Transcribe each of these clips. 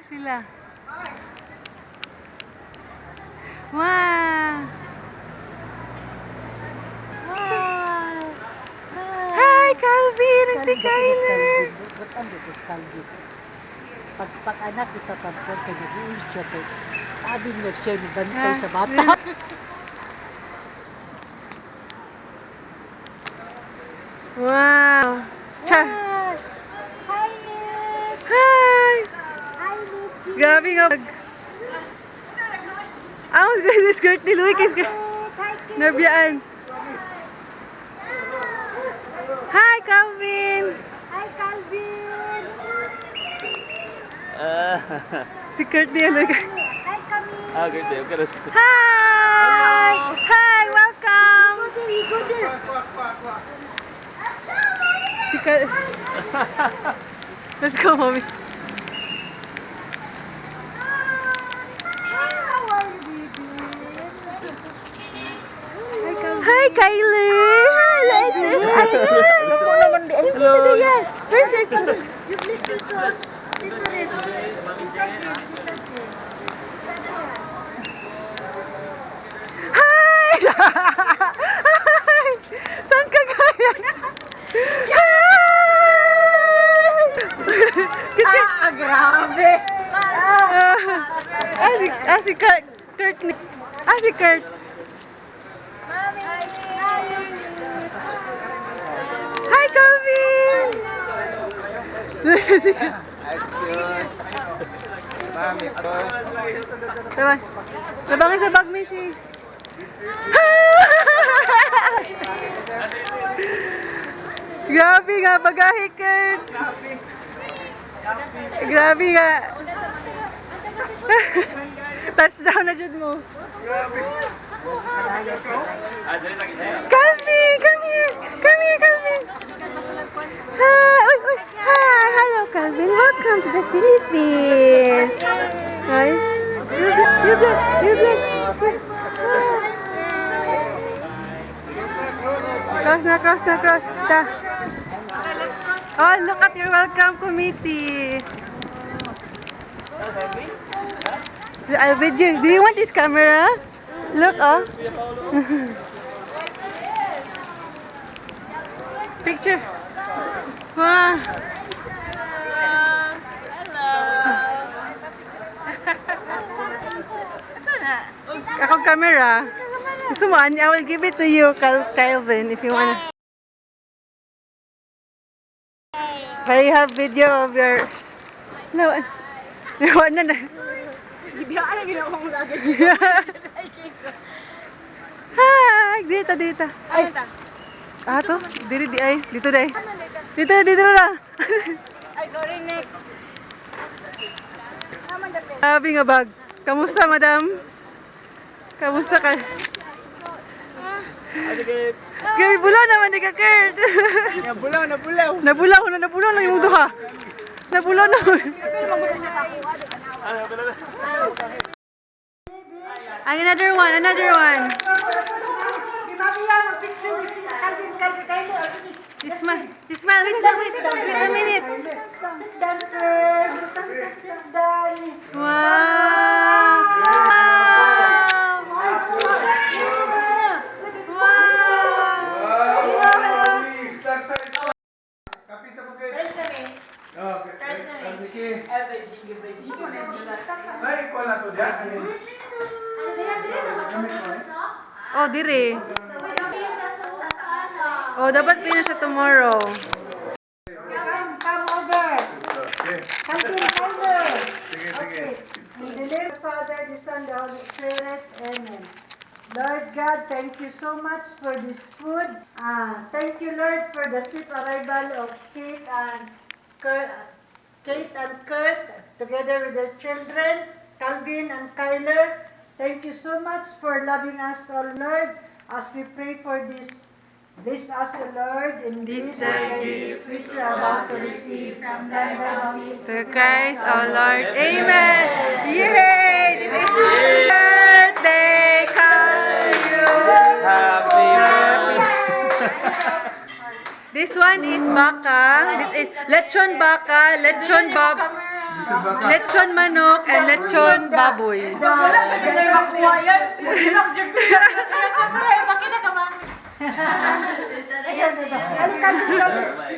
sila. Wow! Wow! Hi, Calvin! Ang si Kyler! Ba't ang dito sa Calvin? Pag-anak kita pagpon ka nag-iis siya kay sabi niya siya bantay sa bata. Wow! Cha! Hi, Nick! Hi! Hi, Nicky! Grabe nga. Ang skirt ni Louie kay skirt. Nabiyaan. Hi, Calvin! Hi, Calvin! Si Kurt niya Louie. Hi, Camille! Good day. Okay, Hi! Hi! Welcome! Go there! Si Kurt. Let's go, mommy. Hi, Kyler! Hi, Naku naman di ay Hello. Where's your phone? You please because Hi! Hi! Saan ka gaya? Hi! Kasi, grabe! si Kurt. Si Kurt. Hi, Calvin! Excuse. Mami, boss. Diba? Nabangin sa bag, Mishi. Grabe nga, bagahe, Kurt. Grabe nga. Touchdown na dyan mo. Calvin, come here. Come here, Calvin. Hi, hi, hello, Calvin. Welcome to the Philippines. Hi. You're black. Cross na. Da. Oh, look at your welcome committee. I'll video. Do you want this camera? Look, oh. Picture. Wow. Akong camera. Gusto mo, I will give it to you, Calvin, if you want. But you have video of your... No, na. Hi! Dito. Ay! To? Dito ay. Dito na. Ay, sorry, Nick. Sabi nga bag. Kamusta, madam? Kamusta ka? Grabe, bulaw naman ni ka, Kurt. Nabulaw na yung duha. Nabulaw na. Another one. Ismail, wait a minute. Wow! Oh, dire. Oh, dapat pina siya tomorrow. Come over. Come over. Okay. In the name of the Father, the Son, the Holy Spirit. Amen. Lord God, thank you so much for this food. Thank you, Lord, for the safe arrival of Kate and Kurt, together with their children, Calvin and Kyler. Thank you so much for loving us, O Lord, as we pray for this. Bless us, O Lord, in this thy gift which we are about to receive from thy bounty. To Christ, our Lord. Amen. Yay! This is your birthday, Happy birthday. This one is baka. This is lechon baka, lechon Lechon manok and lechon baboy.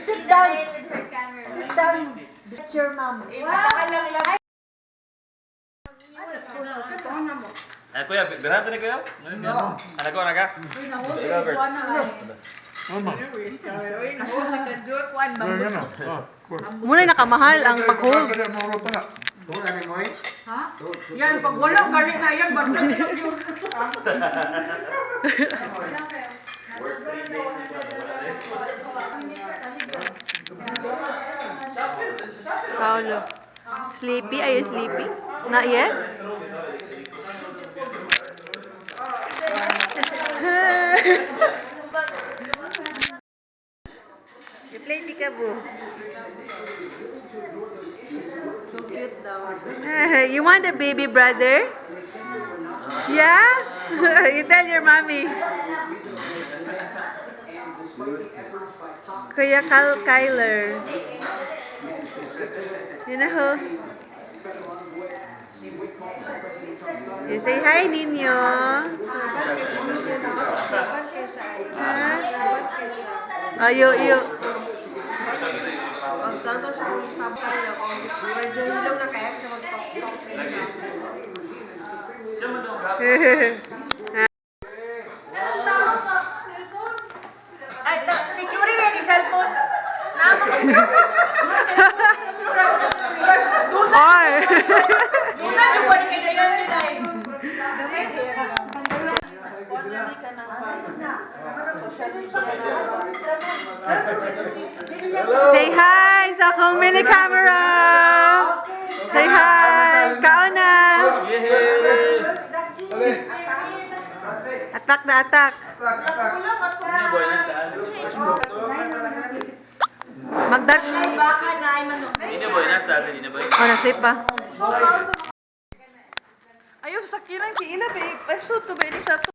Sit down. Sit down. That's your mom. Kuya, berhan tadi kuya? Anak ko, anak ka? Muna nakamahal ang pag-hold. Yan, pag walang galing na yan, basta yun. Paolo. Sleepy? Are you sleepy? Not yet? You play peekaboo. So cute daw. You want a baby brother? Yeah? You tell your mommy. Kuya Kyler. You know who? You say hi, Nino. Huh? Oh, you. Pagkanto siya kung sabay ako, medyo hilaw na kaya siya mag-talk-talk. Ay, picture mo yung cellphone. Or. Doon yung pwede ka na yan, Minay. Say hi sa akong mini camera. Say hi. Kauna. Atak na atak. Magdash. Baka na ay manok. Ini boy, nasta ini boy. Oh, nasip pa. Ayaw sa kinang kiila ba? Ay, shoot ko ba? Ini sa to.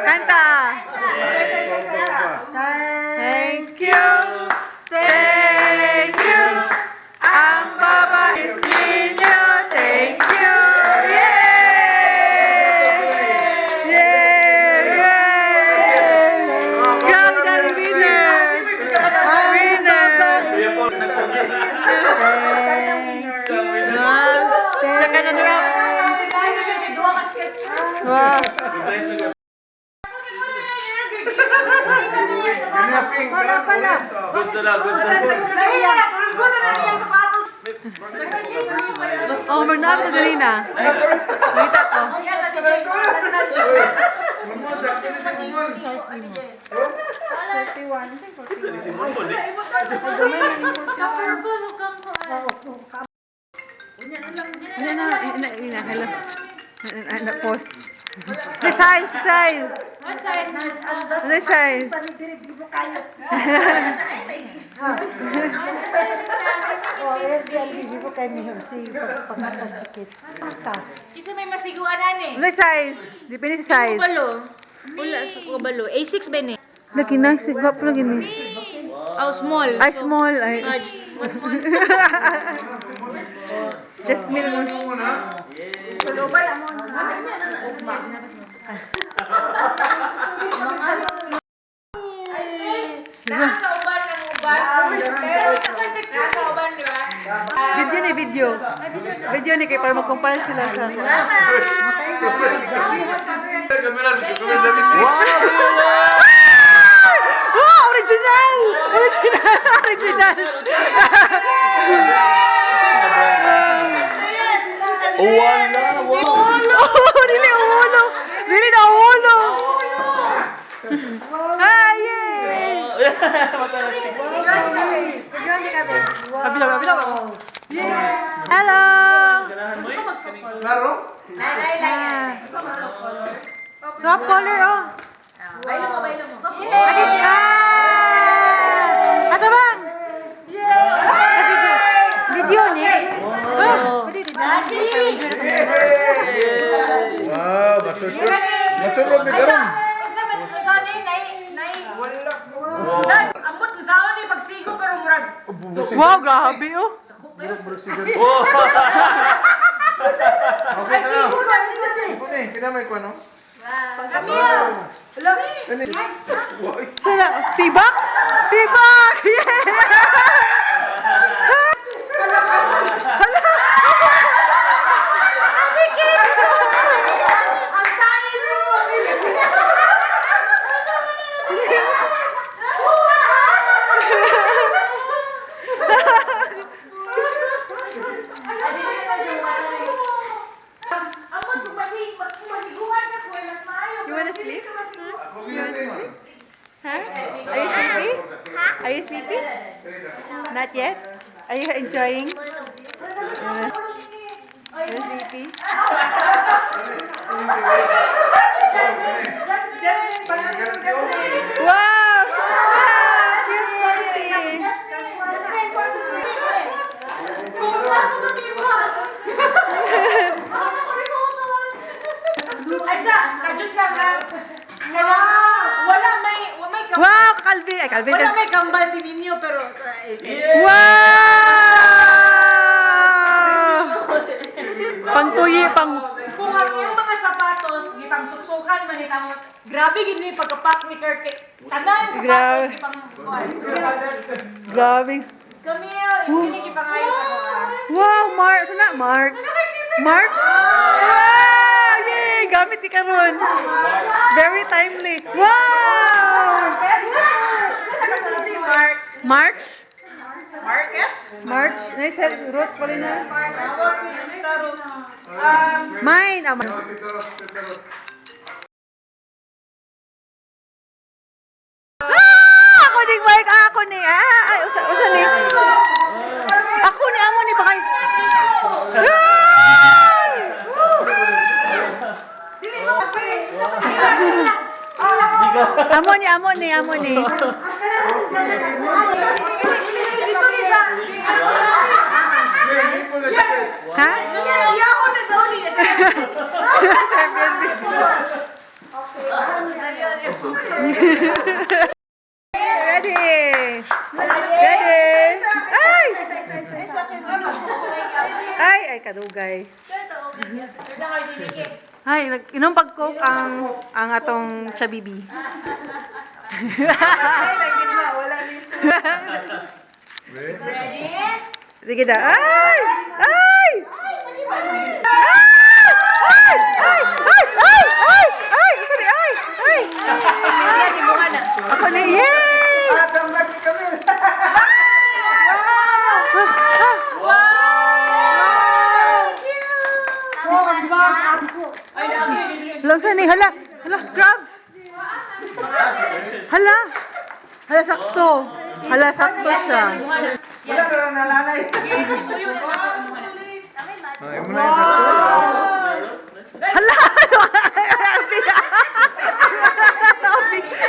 Kanta. Thank you. Thank you. Ang babait ninyo. Thank you. Yay! Yay! Grabe na rin winner. Winner. Saka na drop. Wow. Gusto lang, gusto. Oh, magnaam na dali na. Nakita ko. Ina, hello. Post. The size. What size? The size. Isa may masiguan na ni. The size. Depende sa size. Kubalo. Wala sa kubalo. A6 ba ni? Lagi na, sigwap lagi ni. Oh, small. Ay, small. Ay. Just meal mo. Nasa uban ng uban. Pero nasa uban, di ba? Video ni video. Video ni kay para mag-compile sila sa. Wow, original! Original! Wala, Ulo! Dili ulo! Dili na ulo! Ah, yay! Kabila. Hello! Klaro? Soft color, oh. Bailo mo. Ato bang? Video ni? Wow, masurod ni karon. Dad, ambot ng saon ni pagsigo pero murag. Wow, grabe oh. Oh! Ay, sigo na, sigo na. Camille! Sila, sibak? Sibak! Ang tayo mo. Ambot kung masiguan ka kuya, mas maayo. You wanna Pero dili sleep? ka masigo. Huh? Are you sleepy? Are you sleepy? Not yet? Are you enjoying? Are you sleepy? Wow! Wow! Cute puppy! Ay sa, kajut lang ha. Wala may kambal. Wow! Calvin! Ay, Calvin! Wala may kambal si Ninyo pero Wow! Pangtuyi, pang... kung ang iyong mga sapatos gipang suksukan man itang grabe gid ni pagkapak ni Kirk. Tanan sapatos Grabe. gipang Grabe. Camille, hindi gipangayos ako ah. Wow! Mark! Sana? Mark? Mark? Wow! Yay! Gamit ni Karon. Very timely. Wow! March? March? Nice head. Root pala na. Mine. Ah, mine. Ako ni Mike. Ako ni. Ay, usa ni. Ako ni. Amo ni. Bakay. Amo ni. Amo ni. Amo ni. Dito ni sa Ha? iya ako na sa uli. Ready? Ready? Ay! Ay, kadugay. Ay, inom pag-coke ang atong chabibi. Ready? Sige da. Ay! Ay! Ah! Ay! Ay! Ay! Ay! Ay! Ay! Sorry, ay! Ay! Yan, ibuhan na. Ako na, yay! Ay, dami. Lang sa ni, hala! Hala, scrubs! Hala! Hala, sakto! Hala, sakto siya. Hala!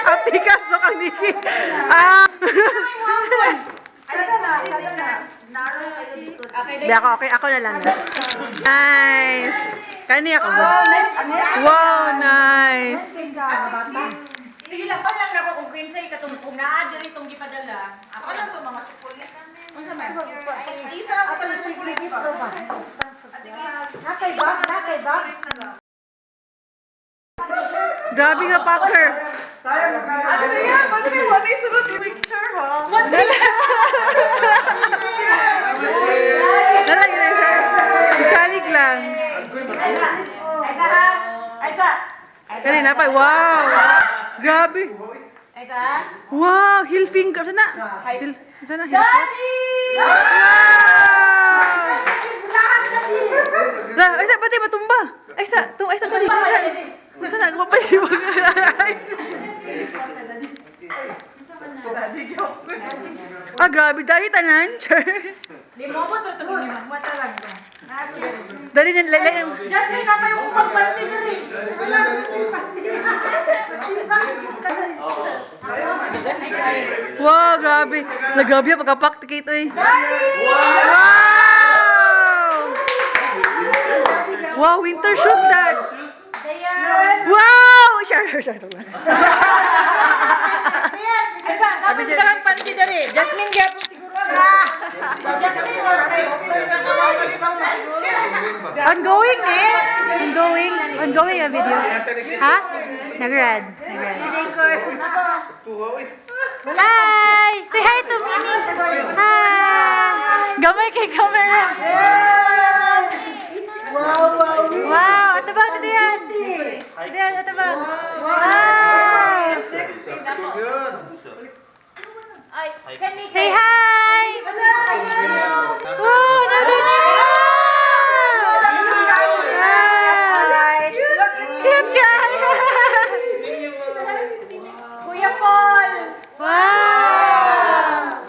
Ang bigas no kang Nikki. Ah! Di ako, okay, ako na lang. Nice! Kani ako. Wow, nice! Sige lang, pa lang ako kung kinsay katong kung naa diri itong gipadala. Ako lang to mga chocolate. Unsa man? Isa ako ng chocolate ito ba? Nakay ba? Grabe nga, Packer. Ano ba yan? Ba't may wala yung sunod yung picture, ha? Nalang yun, sir. Isalig lang. Aisa. Kanina pa, wow! Grabe. Aisa. Wow, heel finger. Sana? Sana, heel finger. Daddy! Wow! Ay, sa, pati matumba. Ay, sa, ay, sa, dali. Sana, kapapali mo. Ah, grabe. Dali, tanan. Di mo mo to tugin ni mata lang ba. Dali, dali. Just kay kapay mo pagpanti diri. Wow, grabe. Grabe yung pagka-practicate, eh. Wow! Wow, winter shoes, Dad. Dayan. Wow! Share. Ayan. Aisa, Sabi sa lang panty dali. Jasmine gyapon siguro. Jasmine or Ongoing eh. Ongoing a video. Ha? Nagrad. Hi! Say hi to Mini. Hi! Gamay kay camera. Wow! Ito ba? Ito yan. Ito ba? Wow! Ay, kani Say hi! Wow! Cute guy! Kuya Paul. Wow!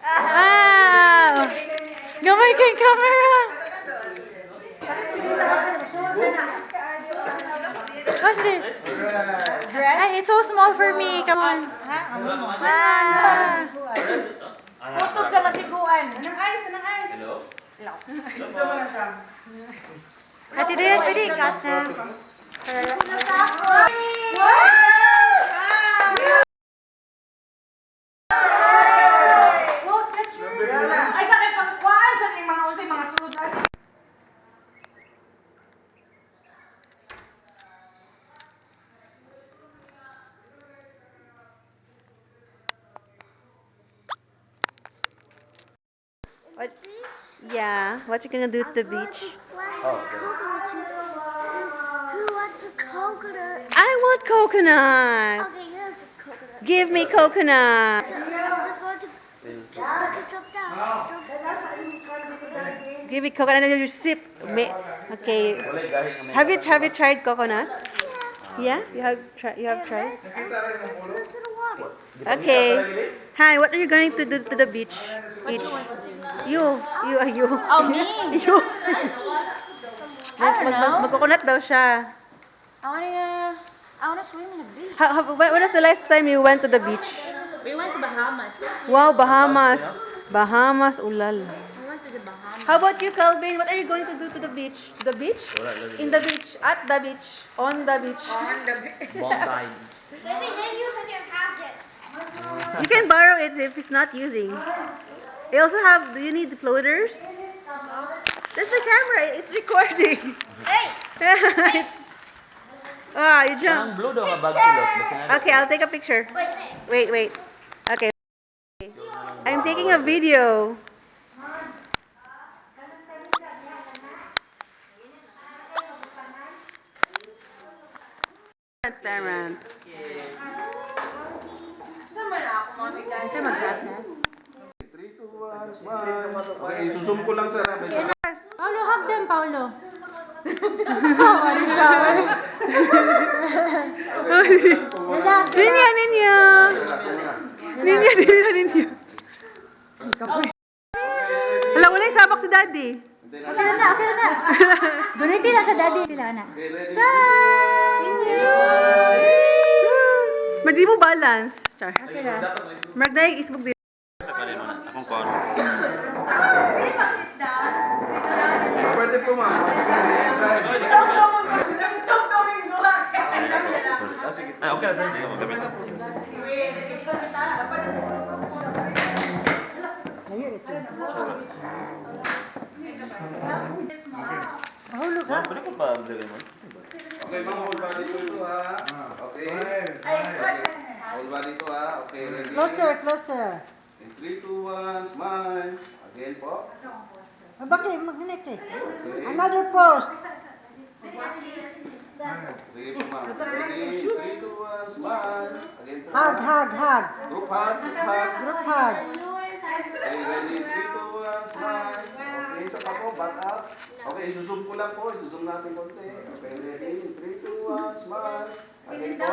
Wow! Gamay kay camera. What's this? Ay, it's so small for me. Come on. Wow! Kutog sa masiguan. Anong ice? Hello? Ate Dayan, pwede ikat na. Ay, sakit pang kuwan. Sa mga usay, mga sulod na. What? Yeah, what you gonna do at the beach? Oh, Who wants a coconut? I want coconut. Okay, here's a coconut. Give me coconut. I'm just going to jump down. Give me coconut and you sip. Okay. Walay gahi nga may- Have you tried coconut? Yeah, you have tried. Swim to the water. Okay. Hi, what are you going to do to the beach? You. Oh, me? You. I don't know. Mag-coconut daw siya. I wanna swim in the beach. When was the last time you went to the beach? We went to Bahamas. Wow, Bahamas. Bahamas, ulal. We went to the Bahamas. How about you, Calvin? What are you going to do to the beach? To the beach? In the beach? At the beach? On the beach? Bondi. Maybe then you can have this. You can borrow it if it's not using. They also have, do you need the floaters? That's the camera, it's recording. Hey! Ah, you Ang jump. blue daw nga bag kulot. Basta nga- Okay, I'll take a picture. Wait. Wait. Okay. I'm taking a video. Transparent. Sama na ako, mga bigla. Ito mag-glasses. 3, 2, 1, smile. Okay, isusum ko lang sa ramen. Paulo, hug them, Paulo. Ninya. Hala, wala yung sabak si Daddy. Okay na. Guniti na siya, daddy. Sila na. Okay, ready? Mag di mo balance. Char. Okay na. Mark na yung isbog dito. Sa kanin mo na. Akong kono. Pwede po, ma'am. Ay, okay na sa'yo. Gamit. Mahulog ha. Pwede ko ba bilhin mo? Okay, ma'am, whole body po ito, ha? Okay. Whole body ito, ha? Okay, ready? Closer. In 3, 2, 1, smile. Again po. Bakit? Magnet eh. Okay. Another pose. Sige po, ma'am. Ready? 3, 2, 1, smile. Again po. Hug. Group hug. Group hug. Okay, ready? 3, 2, 1, smile. Okay, isa pa po, back up. Okay, isusum ko lang po. Isusum natin konti. Okay, ready? 3, 2, 1, smile. Again po.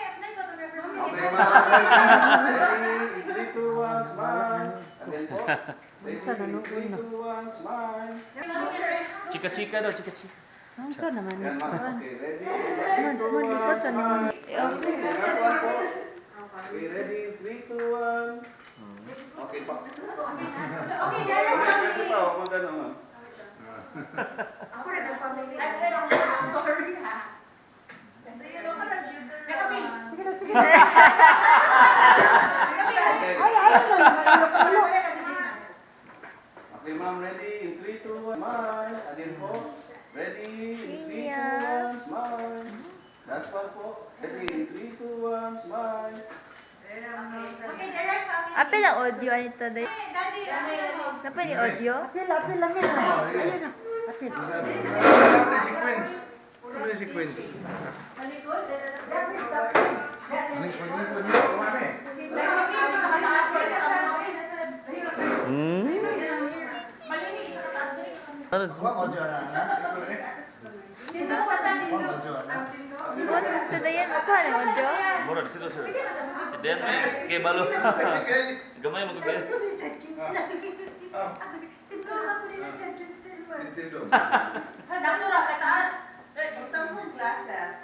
Okay, ma'am. Ready? 3, 2, 1, smile. Again po. Ready? 3, 2, 1, smile. Chika-chika daw, chika-chika. Ang ka naman. Yan, ma'am. Okay, ready? Likod ka naman. Okay, last one po. Okay, ready? 3, 2, 1. Okay po. back. Okay, Derek, Pwede pa, ako gano'n, ma'am. Ako rin ang family. Sorry ha. Sige na, sige na. Ay, ano. Okay, ma'am, ready? In 3, 2, 1, smile. Again po. Ready? In 3, 2, 1, smile. Last one po. Ready? In 3, 2, 1, smile. Okay, Derek, family. Apil ang audio nito, Day. Daddy, Napil yung audio? Apil, apil. Ayun na. Apil. Malikod. Hmm? Ano? Dito ko sa dito. What? Ito na yan. Ako ng audio? Mura, di sila, sir. Then, kay Balo. Gamay mo gabi. Nakura ka saan?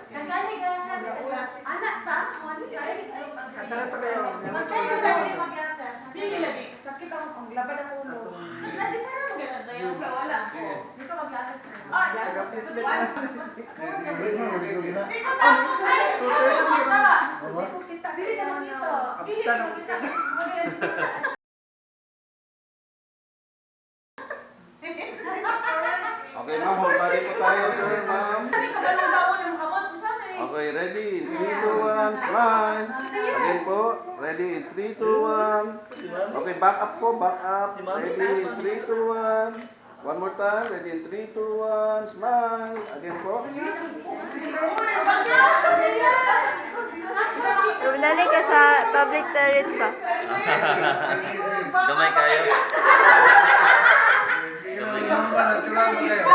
Kagali ka anak ta, Sarap pa kayo. Dili lagi. Sakit ang laban ng ulo. Lagi pa rin maganda tayo. Wala ko. Dito maglasas. Ah, Kita. Dili naman dito. Okay, ma'am, hold body po tayo, sir, ma'am. Okay. Okay, ready? In 3, 2, 1, smile. Again po. Ready? In 3, 2, 1. Okay, back up po, back up. Ready? In 3, 2, 1. One more time. Ready? In 3, 2, 1. Smile. Again po. Dali ka sa public toilets pa. Gamay kayo. Gamay kayo.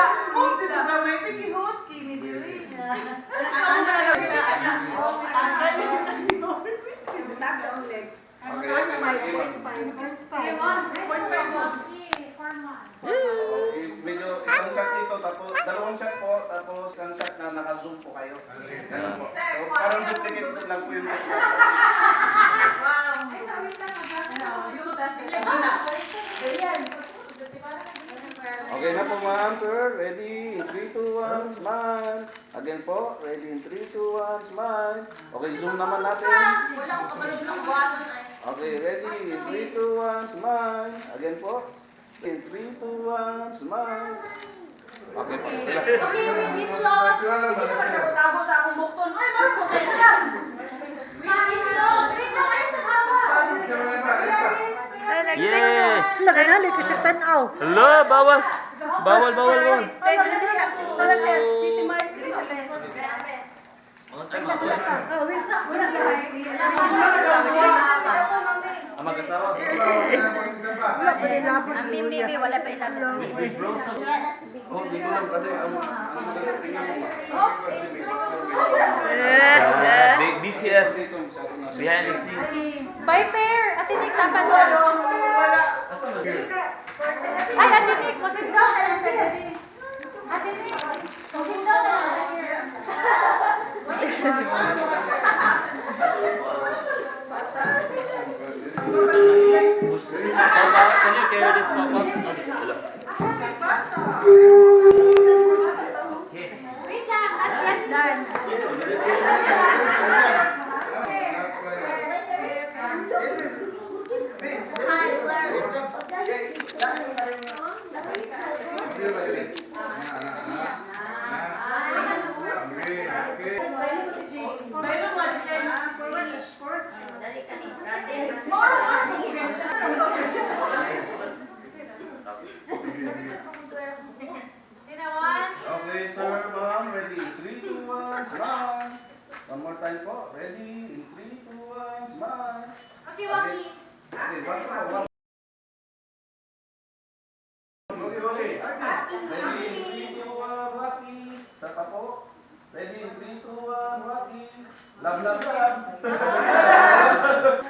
Okay, medyo isang shot dito, tapos dalawang shot po, tapos isang shot na naka-zoom po kayo. Ganun po. So, parang duplicate lang po yung Okay na po, ma'am, sir. Ready? In 3, 2, 1, smile. Again po. Ready? In 3, 2, 1, smile. Okay, zoom naman natin. Okay, ready? In 3, 2, 1, smile. Again po. In 3, 2, 1, smile. Okay po. Okay, dito lang. Tabo sa akong bukton. Ay, baru ko kayo yan. Wait lang kayo sa hawa. Yeah! Naganali ka sa tanaw. Hello, bawal. Bawal. Ay, City Market. Mga tayo, mga boy. Oh, wait. Wala na. Ang mag-asawa. Wala pa rin labot. Ang bibi, wala pa ilabot. Big bros na. Oh, dito lang kasi ang BTS. Behind the scenes. Bye, pair. Ate Nick, tapan mo. Ay, Ate Nick, masit daw na lang tayo. Ate Nick, masit daw na lang tayo. Papa, can you carry this, Papa? Hello. Wait lang, at yan. Mayroon nga din yan. Okay, sir, ma'am, ready? 3, 2, 1, smile. One more time po. Ready? In 3, 2, 1, smile. Okay, Waki. Okay, one more. Okay. Ready? In 3, 2, 1, Rocky. Saka po. Ready? In 3, 2, 1, Rocky. Love.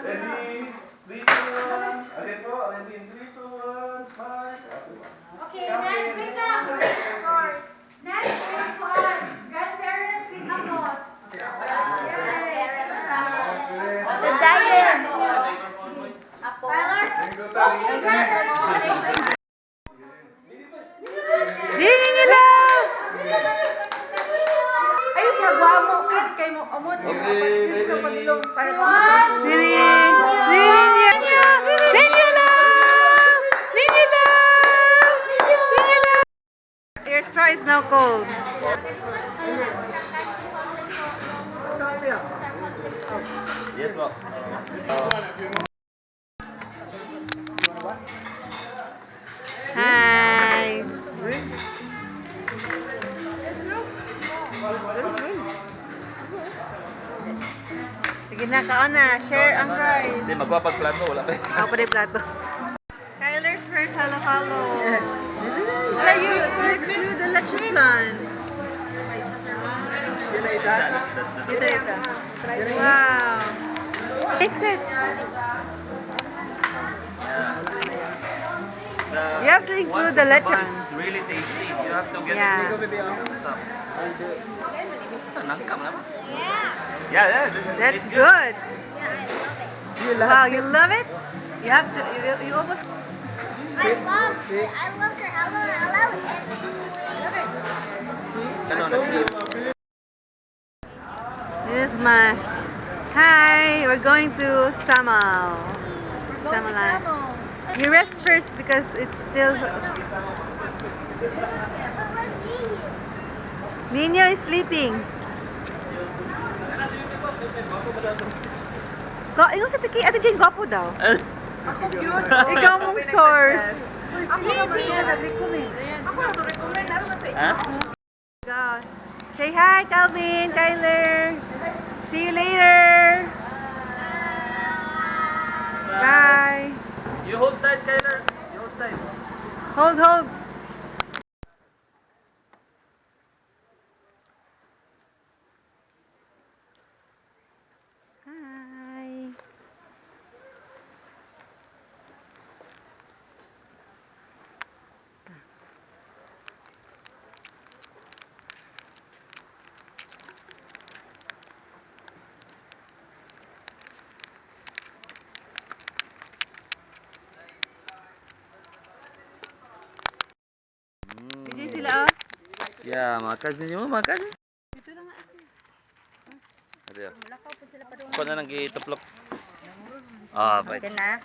Ready? 3, 2, 1. Again po. Ready? In 3, 2, 1, smile. Okay, next, wait lang. Next is for grandparents with amos. Grandparents. The giant. Tyler? Dili nila! Ay, siya guwamo kid kay mo amot. Okay, Siya ready? padulong para Dili! Dili niya! Dili love! Dili love! Dili love! Your straw is now cold. Yes po. Hi! Sige na, kaon na. Share ang rice. Hindi, magpapagplato. Wala pa. Ako pa rin plato. Kyler's first halo-halo. Wala you exclude the lechon. Wow. Mix it. You have to include the lechon. It's really tasty. You have to get Yeah. stuff. Nangkam naman. Yeah, this is That's it's good. Wow, you love it? You have to, you almost... I love her. Hello. Ano, This is my... Hi, we're going to Samal. Samalan. You rest first because it's still... Nino is sleeping. Ingon sa tiki, Ate Jane, gwapo daw. Ikaw mong source. Ako nag-recommend. Ako nag-recommend. Ano na sa Ha? God. Say hi, Calvin, Kyler. See you later. Bye. You hold tight, Kyler. You hold tight. Hold. Hi. Hindi sila, oh. Yeah, makan ninyo, makan. Dito lang nga. Ada. Ako na lang gituplok. Ah, bait. na.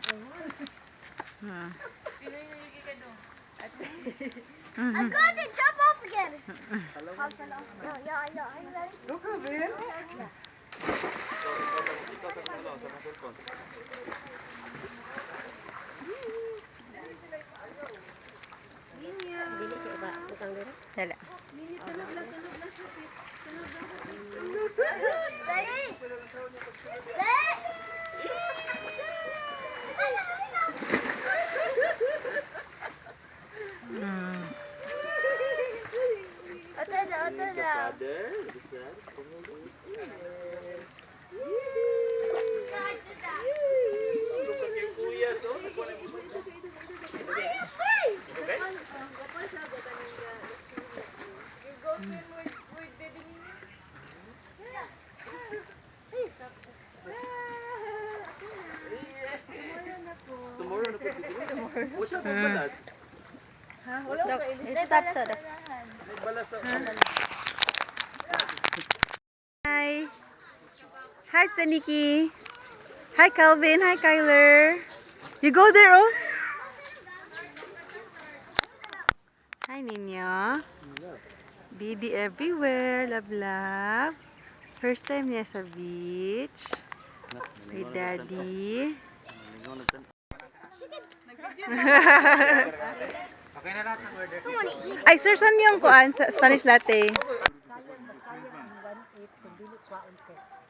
Hmm. I'm going to jump off again. Yeah. Dala. Tomorrow na po dito. Usap ang balas. Stop, sir. Balas sa Hi. Hi, Taniki. Hi, Calvin. Hi, Kyler. You go there, oh. Hi, Nino. Baby everywhere. Love. First time niya sa beach. With Daddy. Okay na lahat ng order. Ay, sir, saan yung kuan? Sa Spanish latte?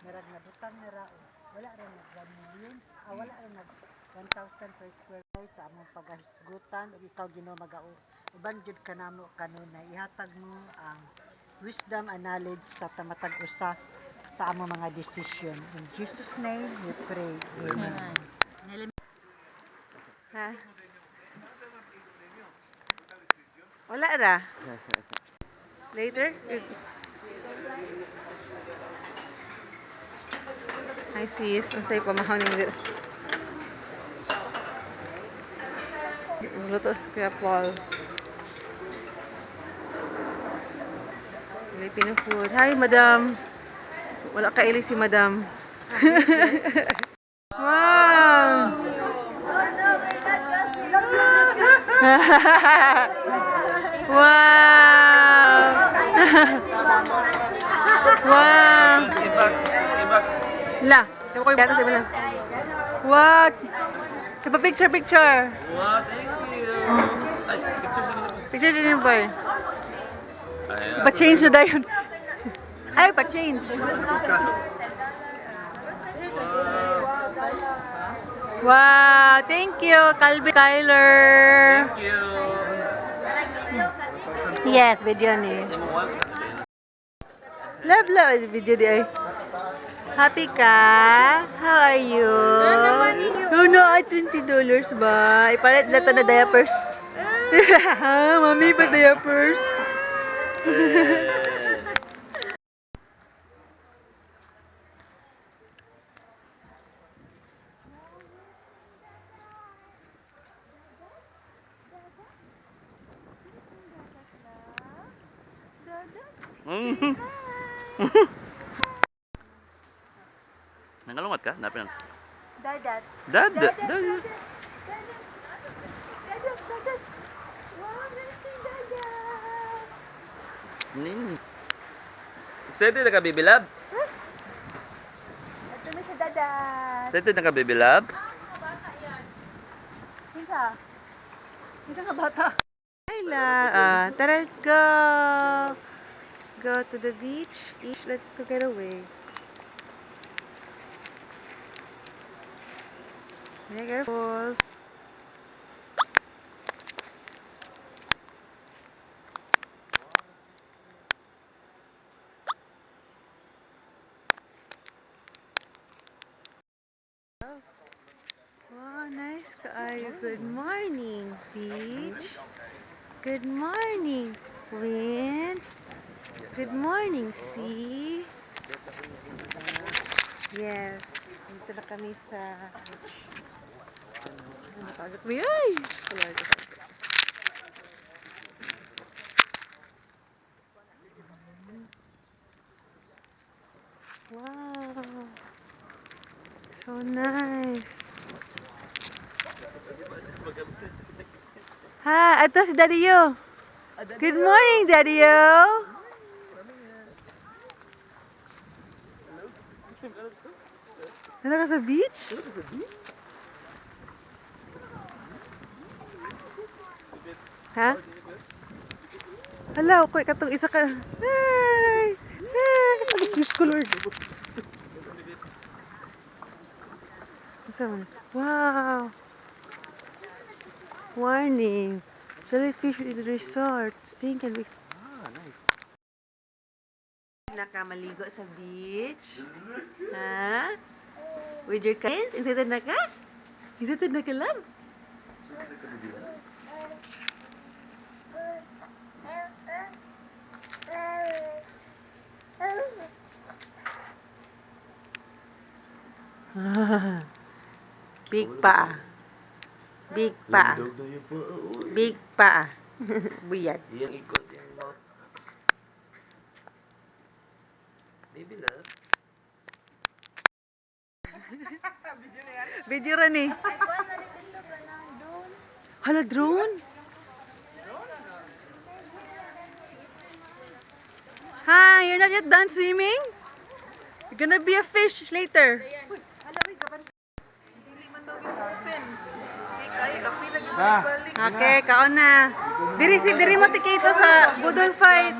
Merag na butang na raon. Wala rin nag 1 million. Wala rin nag 1,000 per square meter sa among paghisgutan ug ikaw Ginoo mag-ao. Uban jud kanamo kanunay ihatag mo ang wisdom and knowledge sa tamatag usa sa among mga decision. In Jesus name we pray. Amen. Ha? Wala ra. Later? Hi sis, unsay pamahon ni Luto sa Kuya Paul. Filipino food. Hi, madam. Wala kaili si madam. Wow! Wow! Wow! Ibax. La, di ko yung sa iba lang. What? Diba picture? Wow, thank you. Ay, picture sa mga. Picture din yung boy. Ayan. Pa-change na dayon. Ay, pa-change. Wow, thank you, Kyler. Thank you. Yes, video ni. Love, video di ay. Happy ka? How are you? Oh no, ay $20 ba? Ipalit na to na diapers. Mami, pa diapers. Nangalungat ka? Napin. Dadat. Dad. Excited na ka, baby love? Ito na si Dadat. Excited na ka, baby love? Ito nga bata. Ayla, tara, go. Go to the beach. Let's go get away. Be careful. Wow, nice kaayo. Good morning, beach. Good morning, wind. Good morning, sea. Yes, dito na kami sa beach. Ano kagat mo? Ay! Wow! So nice! Ha! Ito si Daddy Yo! Good morning, Daddy Yo! Ano ka sa beach? Ha? Hala, okay, katong isa ka. Hey! Hey! Diyos ko, Lord. Isa man. Wow! Warning! Jellyfish is resort. Stink and nice. Nakamaligo sa beach? Ha? With your friends? Excited na ka? Excited na ka lang? Big pa. Big pa. Big pa. Buyag. Yang ikut yang mau. Baby love. Video ra ni. Hala, drone? Hi, you're not yet done swimming? You're gonna be a fish later. Okay, kaon na. Diri mo tikito sa budol fight.